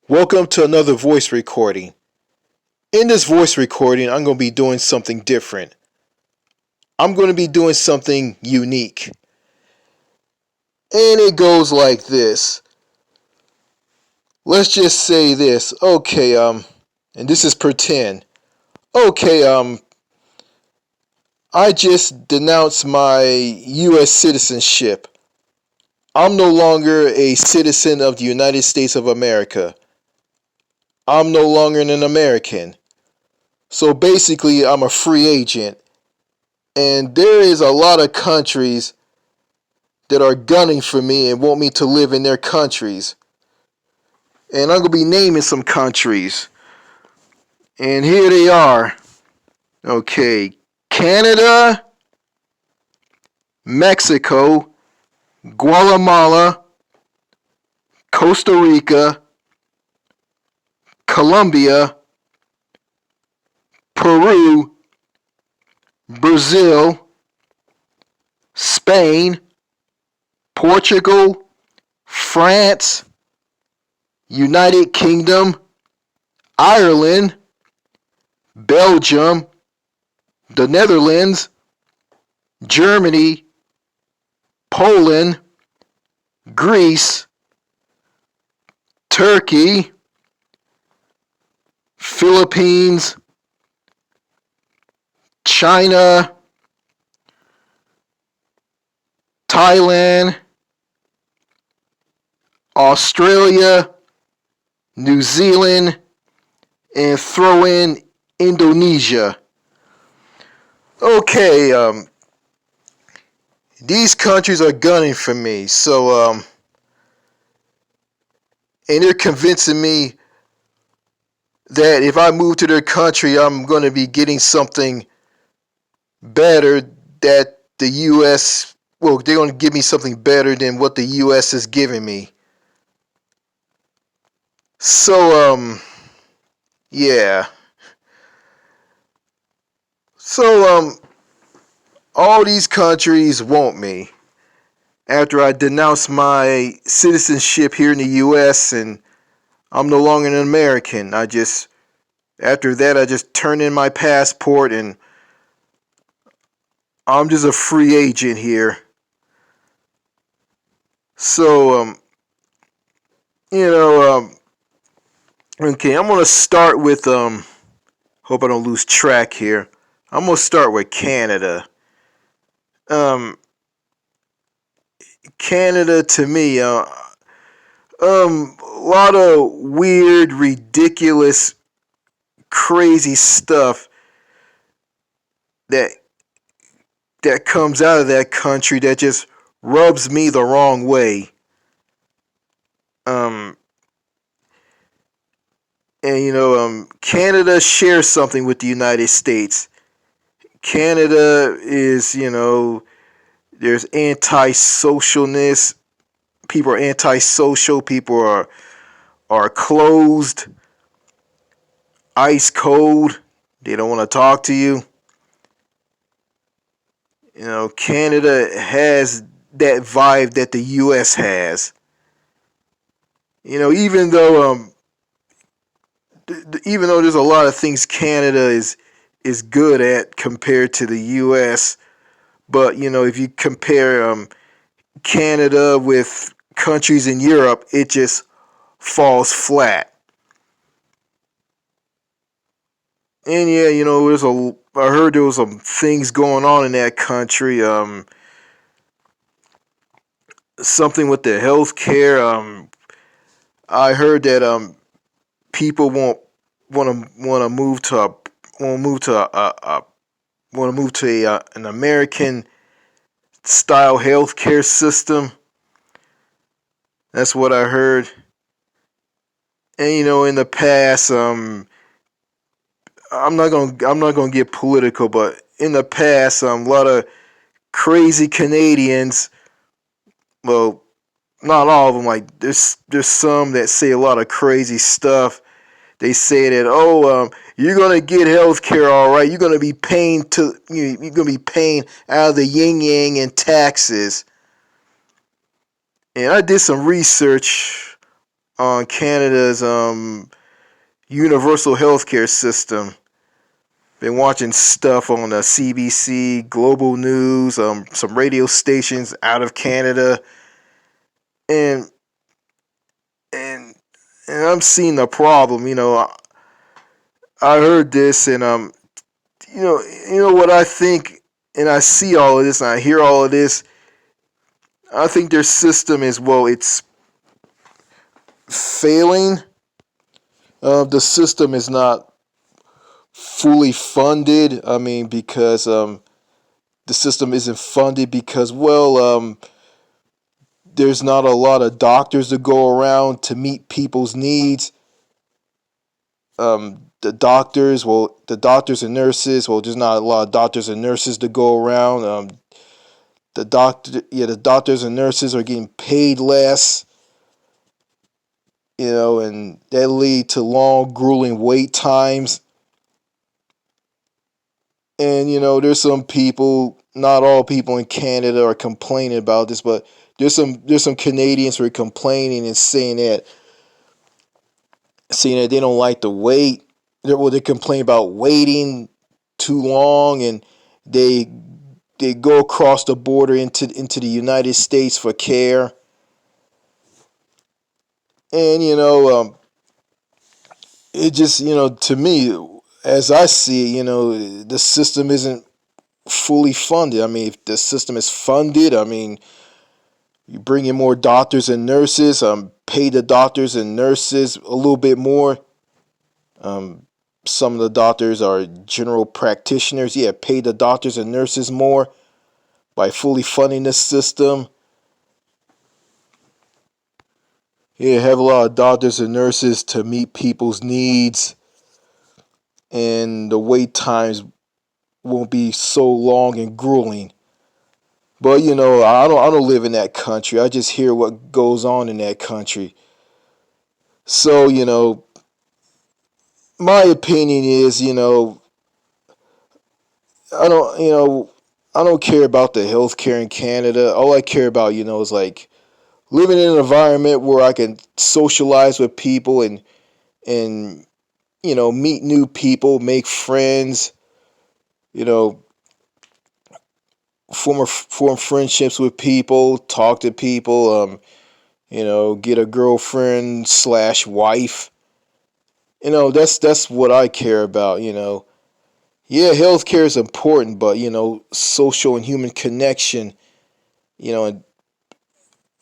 Welcome to another voice recording. In this voice recording, I'm going to be doing something different. I'm going to be doing something unique. And it goes like this. Let's just say this. And this is pretend. Okay, I just denounced my US citizenship. I'm no longer a citizen of the United States of America. I'm no longer an American. So basically, I'm a free agent. And there is a lot of countries that are gunning for me and want me to live in their countries. And I'm going to be naming some countries. And here they are. Okay. Canada, Mexico, Guatemala, Costa Rica, Colombia, Peru, Brazil, Spain, Portugal, France, United Kingdom, Ireland, Belgium, the Netherlands, Germany, Poland, Greece, Turkey, Philippines, China, Thailand, Australia, New Zealand, and throw in Indonesia. Okay, these countries are gunning for me, and they're convincing me that if I move to their country, I'm going to be getting something better that the U.S. Well, they're going to give me something better than what the U.S. is giving me. So, yeah. So, all these countries want me after I denounce my citizenship here in the U.S. and I'm no longer an American. After that, I just turn in my passport and I'm just a free agent here. So, you know, okay, I'm gonna start with hope I don't lose track here. I'm gonna start with Canada. Um, Canada to me, a lot of weird, ridiculous, crazy stuff that that comes out of that country that just rubs me the wrong way. Um, Canada shares something with the United States. Canada is, there's anti-socialness. People are antisocial. People are closed, ice cold. They don't want to talk to you. Canada has that vibe that the U.S. has. Even though there's a lot of things Canada is good at compared to the U.S., but if you compare Canada with countries in Europe, it just falls flat. And yeah, I heard there was some things going on in that country. Something with the healthcare. I heard that people won't want to move to a want to move to a want to move to an American style healthcare system. That's what I heard. And in the past, I'm not gonna get political, but in the past, a lot of crazy Canadians. Well, not all of them. Like there's some that say a lot of crazy stuff. They say that you're gonna get health care, all right. You're gonna be paying you're gonna be paying out of the yin yang and taxes. And I did some research on Canada's universal healthcare system. Been watching stuff on the CBC, Global News, some radio stations out of Canada, and and and I'm seeing the problem. I heard this, and you know what I think, and I see all of this, and I hear all of this. I think their system is, well, it's failing. The system is not fully funded. I mean, because the system isn't funded because, well, there's not a lot of doctors to go around to meet people's needs. The doctors and nurses, well, there's not a lot of doctors and nurses to go around. The doctors and nurses are getting paid less, and that lead to long, grueling wait times. And there's some people, not all people in Canada are complaining about this, but there's some Canadians who are complaining and saying that they don't like the wait. They complain about waiting too long, and they they go across the border into the United States for care. And it just to me, as I see it, the system isn't fully funded. I mean, if the system is funded, I mean, you bring in more doctors and nurses, pay the doctors and nurses a little bit more. Um, some of the doctors are general practitioners. Yeah, pay the doctors and nurses more by fully funding the system. Yeah, have a lot of doctors and nurses to meet people's needs, and the wait times won't be so long and grueling. But I don't live in that country. I just hear what goes on in that country. So my opinion is, I don't, I don't care about the healthcare in Canada. All I care about, is like living in an environment where I can socialize with people and meet new people, make friends, you know, form friendships with people, talk to people, get a girlfriend slash wife. That's what I care about. Yeah, healthcare is important, but social and human connection, and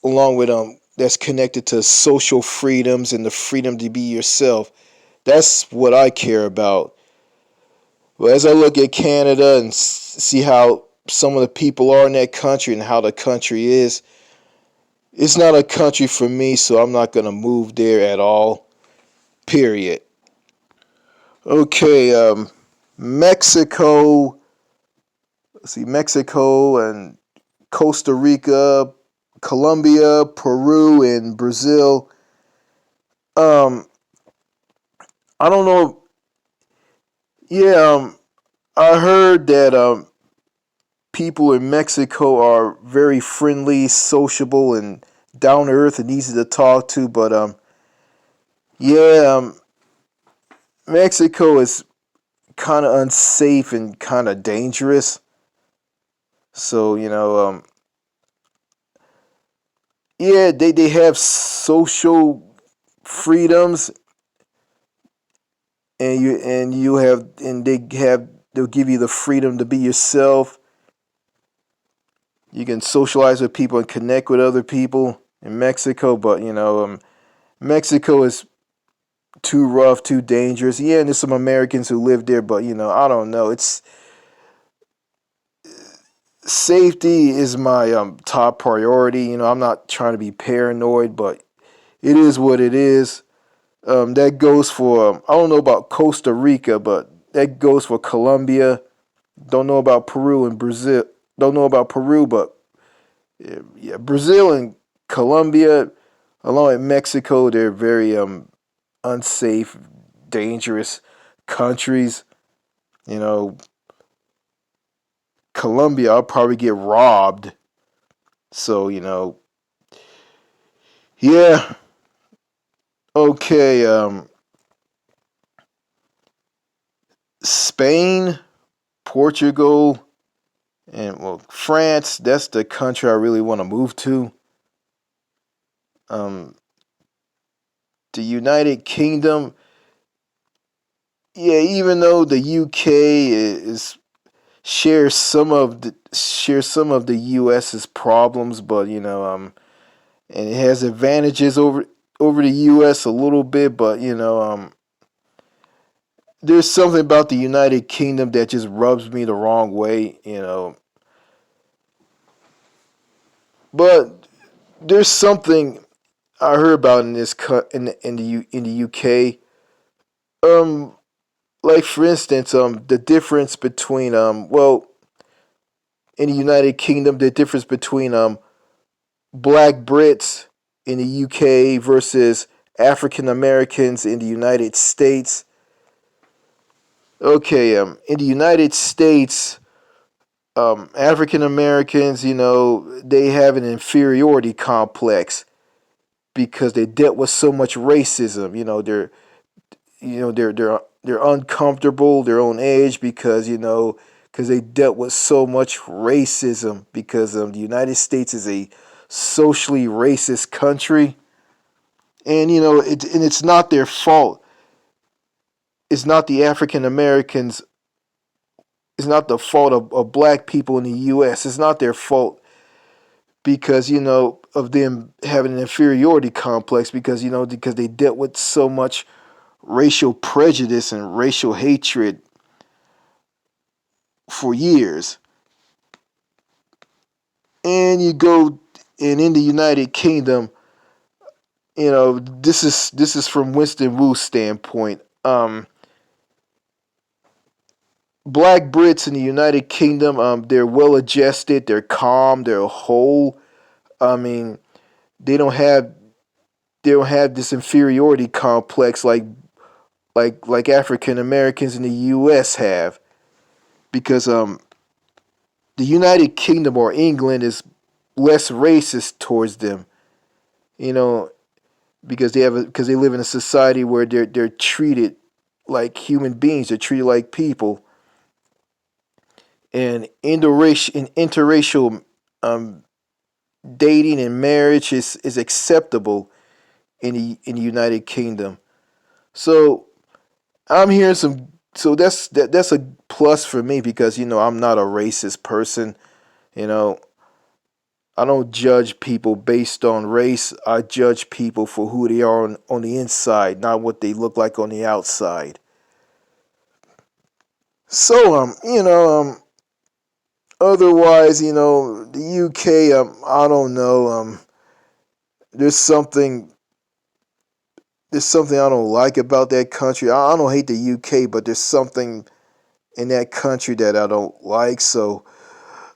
along with that's connected to social freedoms and the freedom to be yourself. That's what I care about. But as I look at Canada and see how some of the people are in that country and how the country is, it's not a country for me, so I'm not gonna move there at all. Period. Okay, Mexico. Let's see, Mexico and Costa Rica, Colombia, Peru, and Brazil. Um, I don't know. Yeah, I heard that people in Mexico are very friendly, sociable, and down to earth and easy to talk to. But yeah, Mexico is kind of unsafe and kind of dangerous. So yeah, they have social freedoms, and they'll give you the freedom to be yourself. You can socialize with people and connect with other people in Mexico, but Mexico is too rough, too dangerous. Yeah, and there's some Americans who live there, but I don't know. It's safety is my top priority. I'm not trying to be paranoid, but it is what it is. That goes for I don't know about Costa Rica, but that goes for Colombia. Don't know about Peru and Brazil. Don't know about Peru, but yeah, Brazil and Colombia, along with Mexico, they're very unsafe, dangerous countries. You know, Colombia, I'll probably get robbed. So yeah, Okay, Spain, Portugal, and well, France. That's the country I really want to move to. Um, the United Kingdom. Yeah, even though the UK is shares some of the US's problems, but and it has advantages over the US a little bit, but there's something about the United Kingdom that just rubs me the wrong way. But there's something I heard about in this cut in the UK. Um, like for instance, the difference between in the United Kingdom, the difference between black Brits in the UK versus African Americans in the United States. Okay, in the United States, African Americans, they have an inferiority complex because they dealt with so much racism. They're uncomfortable their own age because they dealt with so much racism because the United States is a socially racist country, and it's not their fault. It's not the African Americans. It's not the fault of black people in the U.S. It's not their fault because of them having an inferiority complex because they dealt with so much racial prejudice and racial hatred for years. And you go and in the United Kingdom, this is from Winston Wu's standpoint. Black Brits in the United Kingdom, they're well adjusted, they're calm, they're whole. I mean, they don't have they don't have this inferiority complex like African Americans in the U.S. have because the United Kingdom or England is less racist towards them. You know, because they live in a society where they're treated like human beings, they're treated like people, and interracial um, dating and marriage is acceptable in the United Kingdom. So I'm hearing some. So that's a plus for me because I'm not a racist person. You know I don't judge people based on race. I judge people for who they are on the inside, not what they look like on the outside. So otherwise the UK I don't know there's something there's something I don't like about that country. I don't hate the UK, but there's something in that country that I don't like. So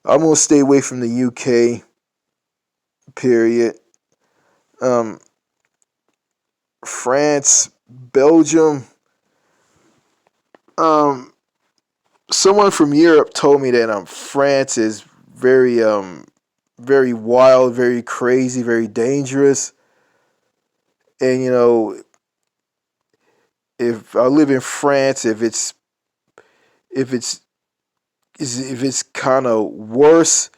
I'm gonna stay away from the UK. Period. Um, France, Belgium. Um, someone from Europe told me that France is very very wild, very crazy, very dangerous. And if I live in France, if it's if it's kind of worse,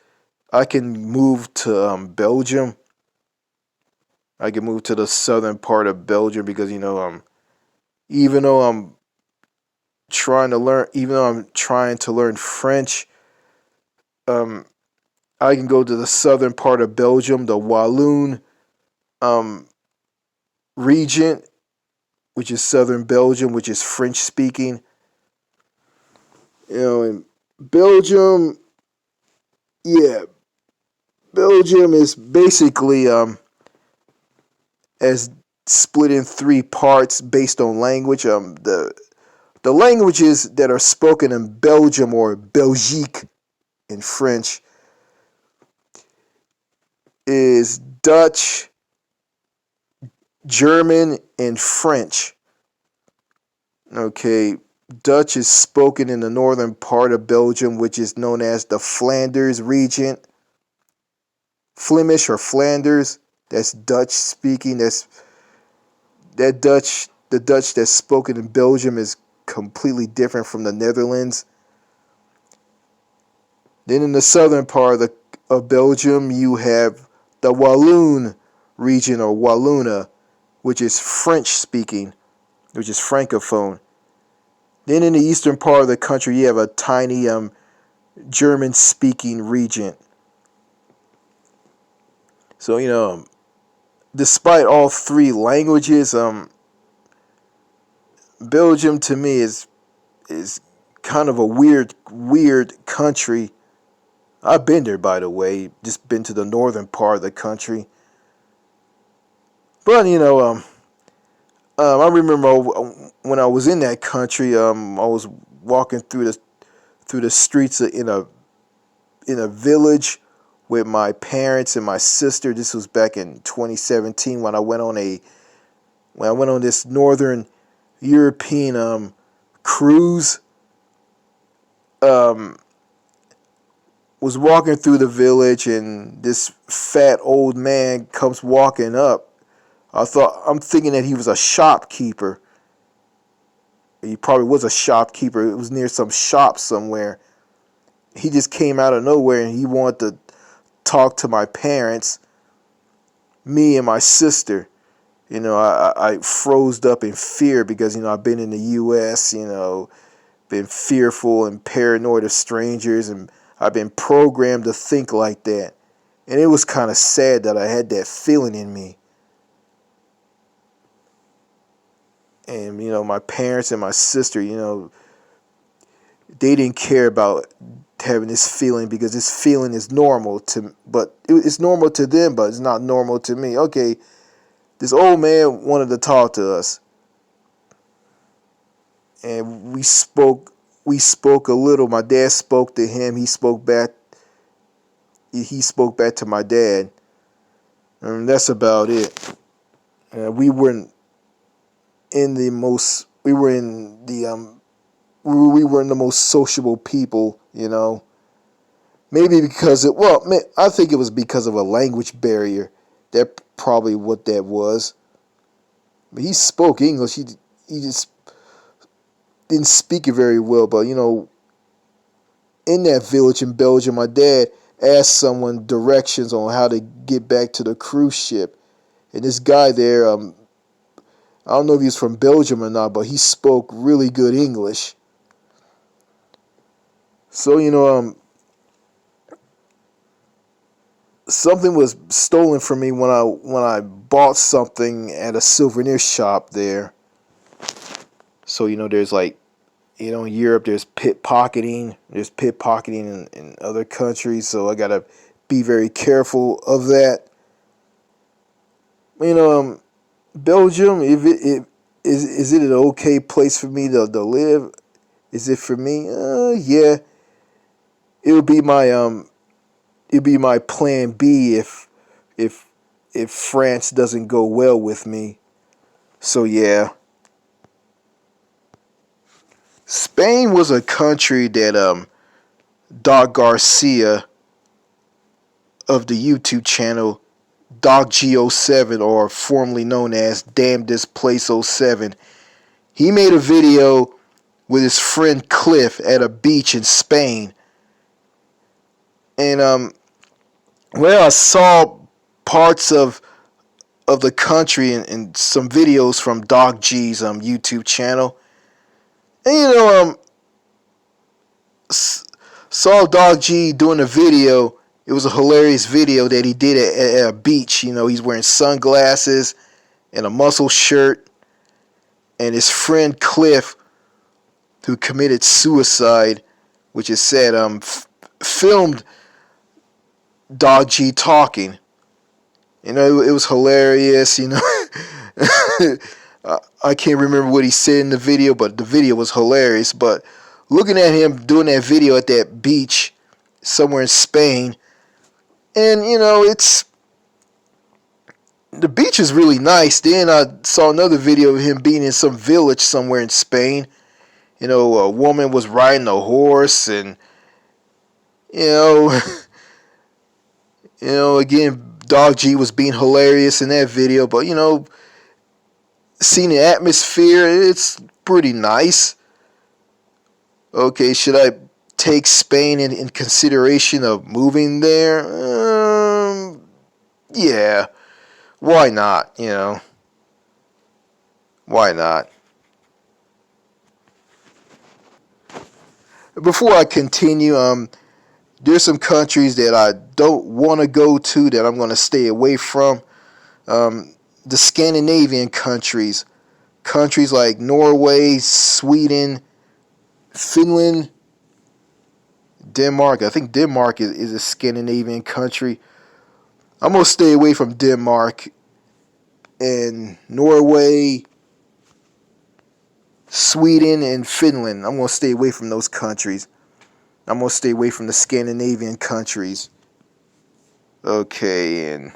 I can move to Belgium. I can move to the southern part of Belgium because even though I'm trying to learn French, um, I can go to the southern part of Belgium, the Walloon um, region, which is southern Belgium, which is French speaking. In Belgium, yeah, Belgium is basically as split in three parts based on language. The languages that are spoken in Belgium or Belgique in French is Dutch, German, and French. Okay, Dutch is spoken in the northern part of Belgium, which is known as the Flanders region. Flemish or Flanders, that's Dutch speaking. the Dutch that's spoken in Belgium is completely different from the Netherlands. Then in the southern part of Belgium, you have the Walloon region, or Wallona, which is French speaking, which is francophone. Then in the eastern part of the country, you have a tiny German speaking region. So despite all three languages, Belgium to me is kind of a weird country. I've been there, by the way, just been to the northern part of the country. But I remember when I was in that country, I was walking through the streets in a village with my parents and my sister. This was back in 2017 when I went on this northern European cruise. Was walking through the village, and this fat old man comes walking up. I'm thinking that he was a shopkeeper. He probably was a shopkeeper. It was near some shop somewhere. He just came out of nowhere and he wanted to talk to my parents, me and my sister. I froze up in fear because, I've been in the U.S., been fearful and paranoid of strangers, and I've been programmed to think like that. And it was kind of sad that I had that feeling in me. And, my parents and my sister, they didn't care about having this feeling because this feeling is normal it's normal to them, but it's not normal to me. Okay, this old man wanted to talk to us. And we spoke a little. My dad spoke to him. He spoke back to my dad. And that's about it. We were in the most sociable people, Maybe because I think it was because of a language barrier. That probably what that was. But he spoke English. He just didn't speak it very well. But in that village in Belgium, my dad asked someone directions on how to get back to the cruise ship, and this guy there, I don't know if he was from Belgium or not, but he spoke really good English. So something was stolen from me when I bought something at a souvenir shop there. So there's in Europe there's pickpocketing. There's pickpocketing in other countries, so I gotta be very careful of that. Belgium, is it an okay place for me to live? Is it for me? Yeah. It'll be my plan B if France doesn't go well with me. So yeah. Spain was a country that Doc Garcia of the YouTube channel DocG07, or formerly known as Damn This Place 07, he made a video with his friend Cliff at a beach in Spain. And I saw parts of the country and some videos from Doc G's YouTube channel. And saw Doc G doing a video. It was a hilarious video that he did at a beach. He's wearing sunglasses and a muscle shirt. And his friend Cliff, who committed suicide, which is said, filmed Doc G talking. It was hilarious. I can't remember what he said in the video, but the video was hilarious. But looking at him doing that video at that beach somewhere in Spain, and the beach is really nice. Then I saw another video of him being in some village somewhere in Spain. A woman was riding a horse, and again, Doc G was being hilarious in that video. But Seen the atmosphere. It's pretty nice. Okay, should I take Spain in consideration of moving there? Yeah. Why not? Why not? Before I continue, there's some countries that I don't want to go to that I'm going to stay away from. The Scandinavian countries like Norway, Sweden, Finland, Denmark. I think Denmark is a Scandinavian country. I'm going to stay away from Denmark and Norway, Sweden, and Finland. I'm going to stay away from those countries. I'm going to stay away from the Scandinavian countries. Okay, and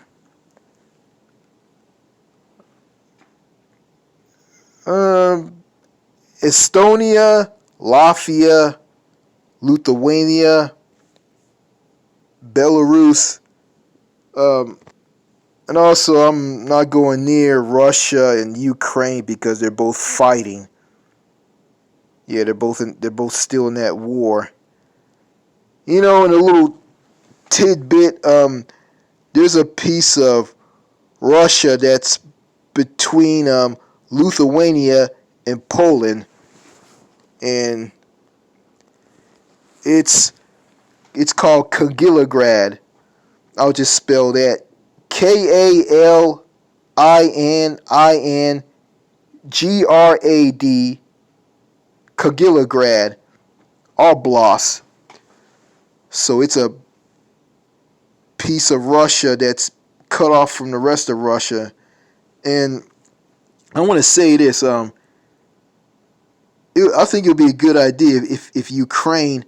Estonia, Latvia, Lithuania, Belarus, and also I'm not going near Russia and Ukraine because they're both fighting. Yeah, they're both still in that war. And a little tidbit, there's a piece of Russia that's between Lithuania and Poland, and it's called Kaliningrad. I'll just spell that Kaliningrad, Kaliningrad, Oblast. So it's a piece of Russia that's cut off from the rest of Russia. And I want to say this: I think it would be a good idea if Ukraine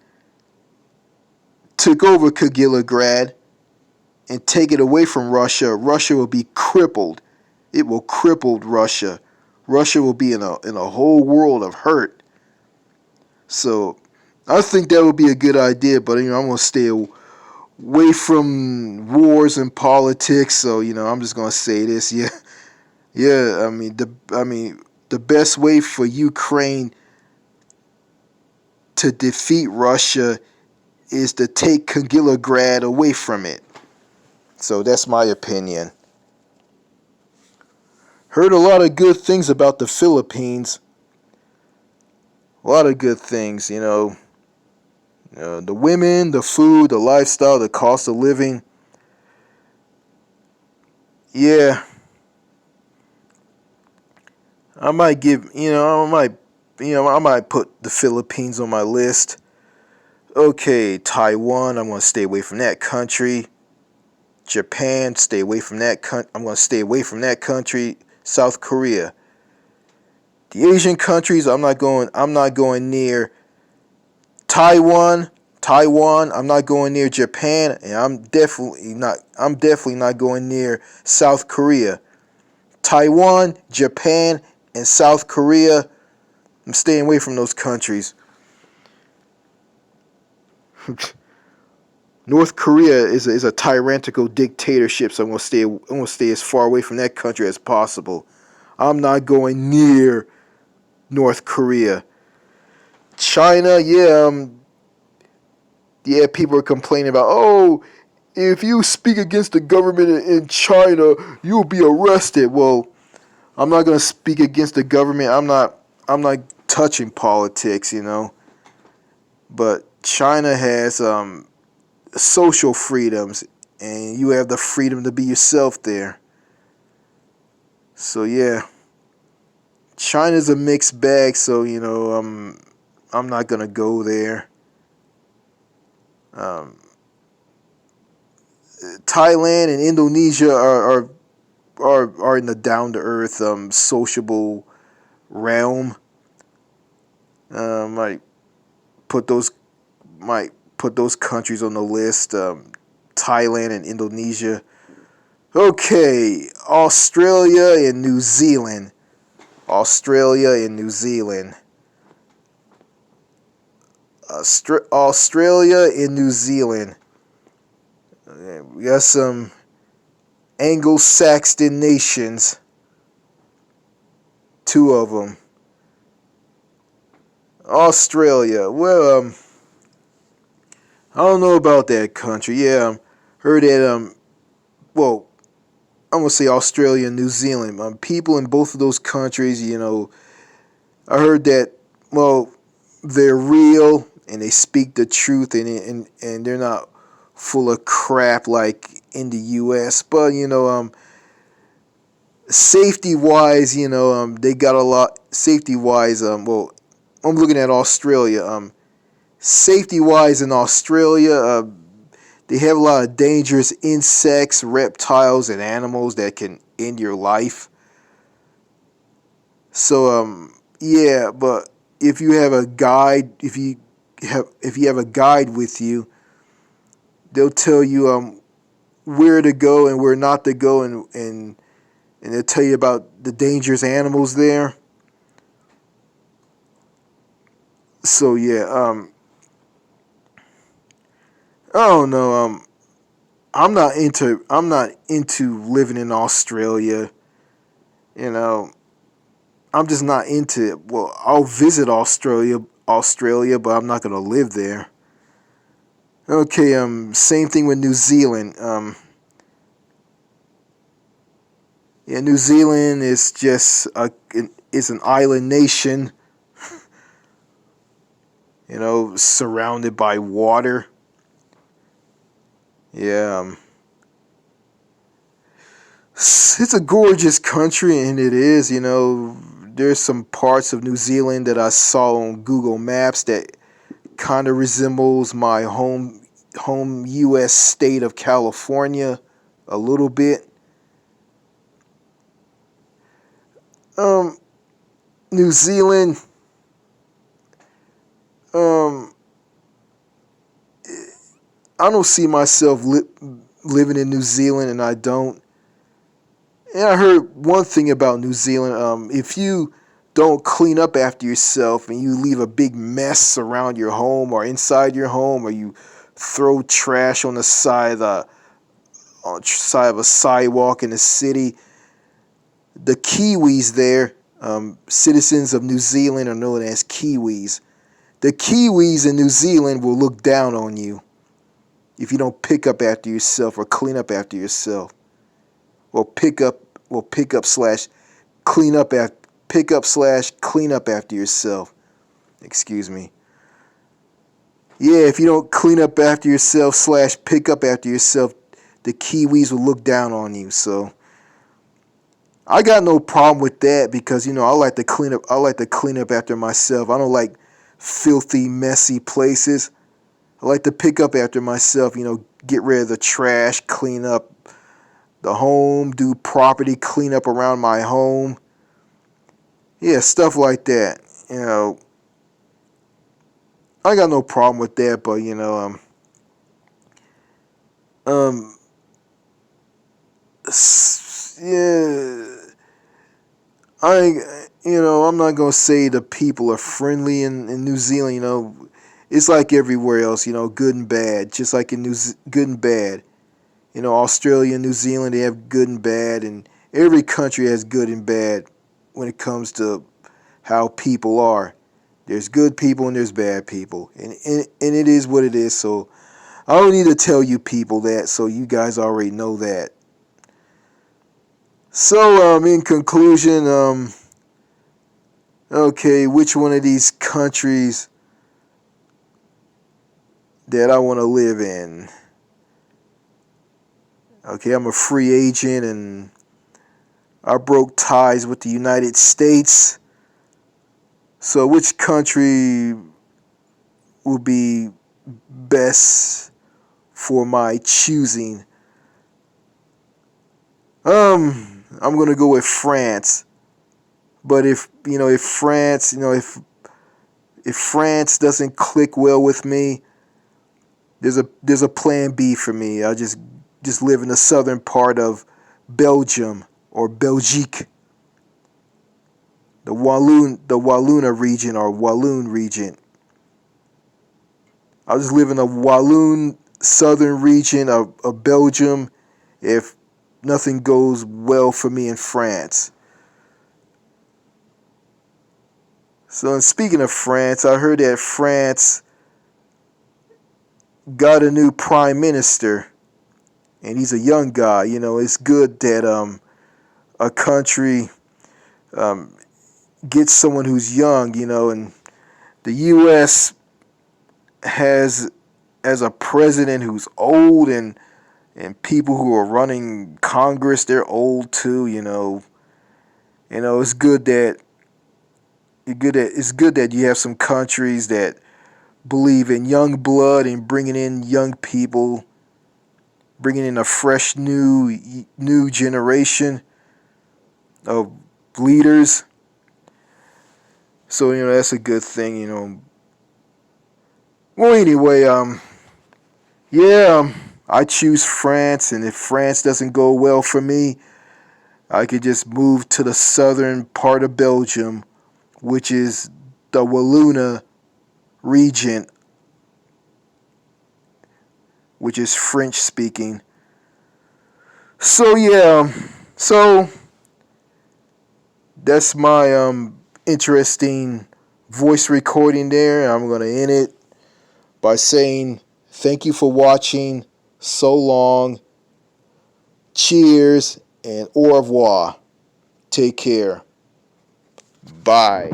took over Kaliningrad and take it away from Russia. Russia will be crippled. It will cripple Russia. Russia will be in a whole world of hurt. So I think that would be a good idea. But I'm gonna stay away from wars and politics. So I'm just gonna say this. Yeah, yeah. The best way for Ukraine to defeat Russia is to take Kaliningrad away from it. So that's my opinion. Heard a lot of good things about the Philippines. A lot of good things, the women, the food, the lifestyle, the cost of living. Yeah, I might I might put the Philippines on my list. Okay, Taiwan, I'm going to stay away from that country. Japan, stay away from that I'm going to stay away from that country. South Korea. The Asian countries, I'm not going near Taiwan, I'm not going near Japan, and I'm definitely not going near South Korea. Taiwan, Japan, and South Korea, I'm staying away from those countries. North Korea is a tyrannical dictatorship, so I'm gonna stay as far away from that country as possible. I'm not going near North Korea. China, yeah, people are complaining about, oh, if you speak against the government in China, you'll be arrested. Well, I'm not gonna speak against the government. I'm not touching politics, But China has social freedoms, and you have the freedom to be yourself there. So yeah, China's a mixed bag. So I'm not gonna go there. Um, Thailand and Indonesia are in the down to earth, sociable realm. Might put those might put those countries on the list. Thailand and Indonesia. Okay, Australia and New Zealand. Australia and New Zealand. Australia and New Zealand. We got some Anglo-Saxon nations. two of them. Australia. Well, I don't know about that country. Yeah, heard that. Well, I'm gonna say Australia and New Zealand. People in both of those countries, I heard that. Well, they're real and they speak the truth, and they're not full of crap like in the U.S. But safety wise, they got a lot. Safety wise, well, I'm looking at Australia. Safety wise in Australia, they have a lot of dangerous insects, reptiles, and animals that can end your life. So yeah, but if you have a guide, if you have a guide with you, they'll tell you where to go and where not to go, and they'll tell you about the dangerous animals there. So yeah, I don't know. I'm not into living in Australia. You know, I'm just not into it. Well, I'll visit Australia, but I'm not gonna live there. Okay, same thing with New Zealand. Yeah, New Zealand is just it's an island nation, surrounded by water. Yeah, it's a gorgeous country, and it is. There's some parts of New Zealand that I saw on Google Maps that kind of resembles my home U.S. state of California a little bit. Um, New Zealand. Um, I don't see myself living in New Zealand, and I don't. And I heard one thing about New Zealand. If you don't clean up after yourself and you leave a big mess around your home or inside your home, or you throw trash on the side of a sidewalk in the city, the Kiwis there, citizens of New Zealand are known as Kiwis. The Kiwis in New Zealand will look down on you if you don't pick up after yourself or clean up after yourself. Well, pick up slash clean up after pick up slash clean up after yourself. Excuse me. Yeah, if you don't clean up after yourself slash pick up after yourself, the Kiwis will look down on you. So I got no problem with that because I like to clean up. I like to clean up after myself. I don't like filthy, messy places. I like to pick up after myself. Get rid of the trash, clean up the home, do property cleanup around my home. Yeah, stuff like that. I got no problem with that, but um, yeah, I'm not gonna say the people are friendly in New Zealand. It's like everywhere else. Good and bad, just like in good and bad. Australia and New Zealand, they have good and bad, and every country has good and bad when it comes to how people are. There's good people and there's bad people, and it is what it is. So I don't need to tell you people that, so you guys already know that. So in conclusion, okay, which one of these countries that I want to live in? Okay, I'm a free agent and I broke ties with the United States. So which country will be best for my choosing? I'm gonna go with France. But if France, if France doesn't click well with me, there's a plan B for me. I'll just live in the southern part of Belgium or Belgique, the Wallona region or Walloon region. I'll just live in the Walloon southern region of Belgium if nothing goes well for me in France. So, and speaking of France, I heard that France got a new prime minister, and he's a young guy. You know, it's good that a country um, gets someone who's young. You know, and the U.S. has as a president who's old, and people who are running Congress, they're old too. It's good that you have some countries that believe in young blood and bringing in young people, bringing in a fresh new generation of leaders. So that's a good thing. Well, anyway, yeah, I choose France, and if France doesn't go well for me, I could just move to the southern part of Belgium, which is the Wallonia region, which is French speaking. So yeah, so that's my interesting voice recording there. I'm gonna end it by saying thank you for watching. So long. Cheers and au revoir. Take care. Bye.